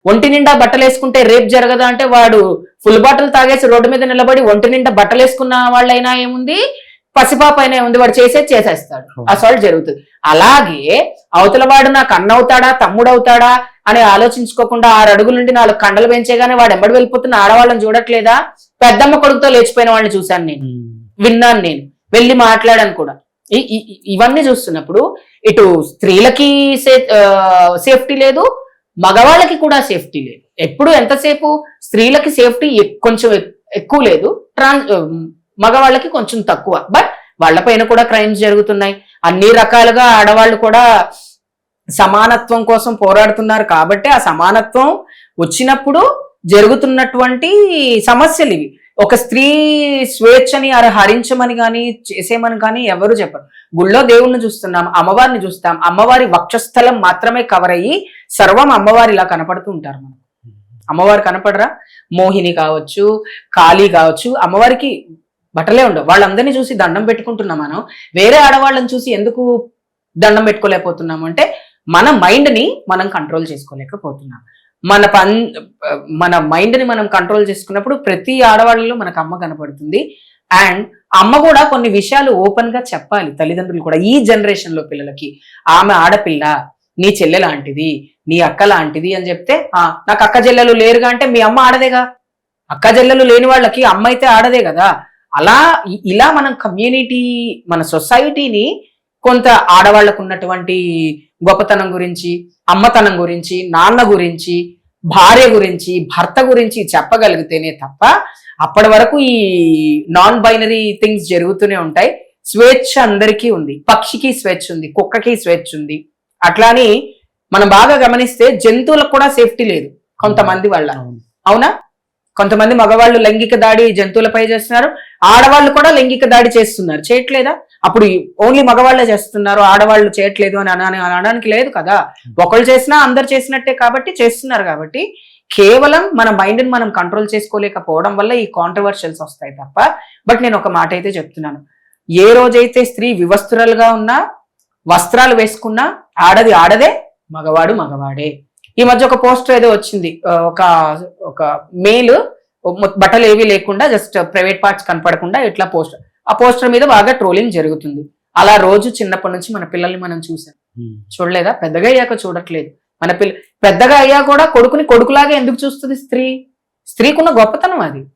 ఒంటి నిండా బట్టలు వేసుకుంటే రేప్ జరగదా అంటే వాడు ఫుల్ బాటిల్ తాగేసి రోడ్డు మీద నిలబడి ఒంటి నిండా బట్టలు వేసుకున్న వాళ్ళైనా ఏముంది, పసిపాప అయినా ఏముంది, వాడు చేసేస్తాడు, అసాల్ట్ జరుగుతుంది. అలాగే అవతల వాడు నాకు అన్న అవుతాడా తమ్ముడు అవుతాడా అని ఆలోచించుకోకుండా 6 అడుగుల నుండి 4 కండలు పెంచేగానే వాడు ఎంబడి వెళ్ళిపోతున్న ఆడవాళ్ళని చూడట్లేదా? పెద్దమ్మ కొడుకుతో లేచిపోయిన వాళ్ళని చూశాను నేను, విన్నాను నేను, వెళ్ళి మాట్లాడాను కూడా. ఇవన్నీ చూస్తున్నప్పుడు ఇటు స్త్రీలకి సేఫ్టీ లేదు, మగవాళ్ళకి కూడా సేఫ్టీ లేదు. ఎప్పుడు ఎంతసేపు స్త్రీలకి సేఫ్టీ కొంచెం ఎక్కువ లేదు, మగవాళ్ళకి కొంచెం తక్కువ. బట్ వాళ్ళపైన కూడా క్రైమ్స్ జరుగుతున్నాయి. అన్ని రకాలుగా ఆడవాళ్ళు కూడా సమానత్వం కోసం పోరాడుతున్నారు కాబట్టి ఆ సమానత్వం వచ్చినప్పుడు జరుగుతున్నటువంటి సమస్యలు ఇవి. ఒక స్త్రీ స్వేచ్ఛని హరించమని కానీ చేసేమని కానీ ఎవరు చెప్పరు. గుళ్ళో దేవుణ్ణి చూస్తున్నాం, అమ్మవారిని చూస్తాం, అమ్మవారి వక్షస్థలం మాత్రమే కవర్ అయ్యి సర్వం అమ్మవారి ఇలా కనపడుతూ ఉంటారు. మనం అమ్మవారు కనపడరా? మోహిని కావచ్చు, కాళీ కావచ్చు, అమ్మవారికి బట్టలే ఉండవు. వాళ్ళందరినీ చూసి దండం పెట్టుకుంటున్నాం. మనం వేరే ఆడవాళ్ళని చూసి ఎందుకు దండం పెట్టుకోలేకపోతున్నాము అంటే మన మైండ్ ని మనం కంట్రోల్ చేసుకోలేకపోతున్నాం. మన మైండ్ ని మనం కంట్రోల్ చేసుకున్నప్పుడు ప్రతి ఆడవాళ్ళలో మనకు అమ్మ కనపడుతుంది. అండ్ అమ్మ కూడా కొన్ని విషయాలు ఓపెన్ గా చెప్పాలి. తల్లిదండ్రులు కూడా ఈ జనరేషన్ లో పిల్లలకి, ఆమె ఆడపిల్ల, నీ చెల్లె లాంటిది, నీ అక్క లాంటిది అని చెప్తే, నాకు అక్క చెల్లెలు లేరుగా అంటే మీ అమ్మ ఆడదేగా. అక్క చెల్లెలు లేని వాళ్ళకి అమ్మ అయితే ఆడదే కదా. ఇలా మనం కమ్యూనిటీ, మన సొసైటీని కొంత ఆడవాళ్లకు ఉన్నటువంటి గొప్పతనం గురించి, అమ్మతనం గురించి, నాన్న గురించి, భార్య గురించి, భర్త గురించి చెప్పగలిగితేనే తప్ప అప్పటి వరకు ఈ నాన్ బైనరీ థింగ్స్ జరుగుతూనే ఉంటాయి. స్వేచ్ఛ అందరికీ ఉంది. పక్షికి స్వేచ్ఛ ఉంది, కుక్కకి స్వేచ్ఛ ఉంది. అట్లాని మనం బాగా గమనిస్తే జంతువులకు కూడా సేఫ్టీ లేదు కొంతమంది వల్ల. అవునా? కొంతమంది మగవాళ్ళు లైంగిక దాడి జంతువులపై చేస్తున్నారు, ఆడవాళ్ళు కూడా లైంగిక దాడి చేస్తున్నారు. చేయట్లేదా? అప్పుడు ఓన్లీ మగవాళ్లే చేస్తున్నారు, ఆడవాళ్ళు చేయట్లేదు అని అనడానికి లేదు కదా. ఒకళ్ళు చేసినా అందరు చేసినట్టే కాబట్టి చేస్తున్నారు. కాబట్టి కేవలం మన మైండ్ ని మనం కంట్రోల్ చేసుకోలేకపోవడం వల్ల ఈ కాంట్రవర్షియల్స్ వస్తాయి తప్ప. బట్ నేను ఒక మాట అయితే చెప్తున్నాను, ఏ రోజైతే స్త్రీ వివస్త్రలుగా ఉన్నా, వస్త్రాలు వేసుకున్నా, ఆడది ఆడదే, మగవాడు మగవాడే. ఈ మధ్య ఒక పోస్టర్ ఏదో వచ్చింది, ఒక మేల్ బట్టలు ఏవి లేకుండా జస్ట్ ప్రైవేట్ పార్ట్స్ కనపడకుండా ఇట్లా పోస్టర్, ఆ పోస్టర్ మీద బాగా ట్రోలింగ్ జరుగుతుంది. అలా రోజు చిన్నప్పటి నుంచి మన పిల్లల్ని మనం చూసాం, చూడలేదా? పెద్దగా అయ్యాక చూడట్లేదు. మన పెద్దగా అయ్యా కూడా కొడుకుని కొడుకులాగా ఎందుకు చూస్తుంది స్త్రీ? స్త్రీకున్న గొప్పతనం అది.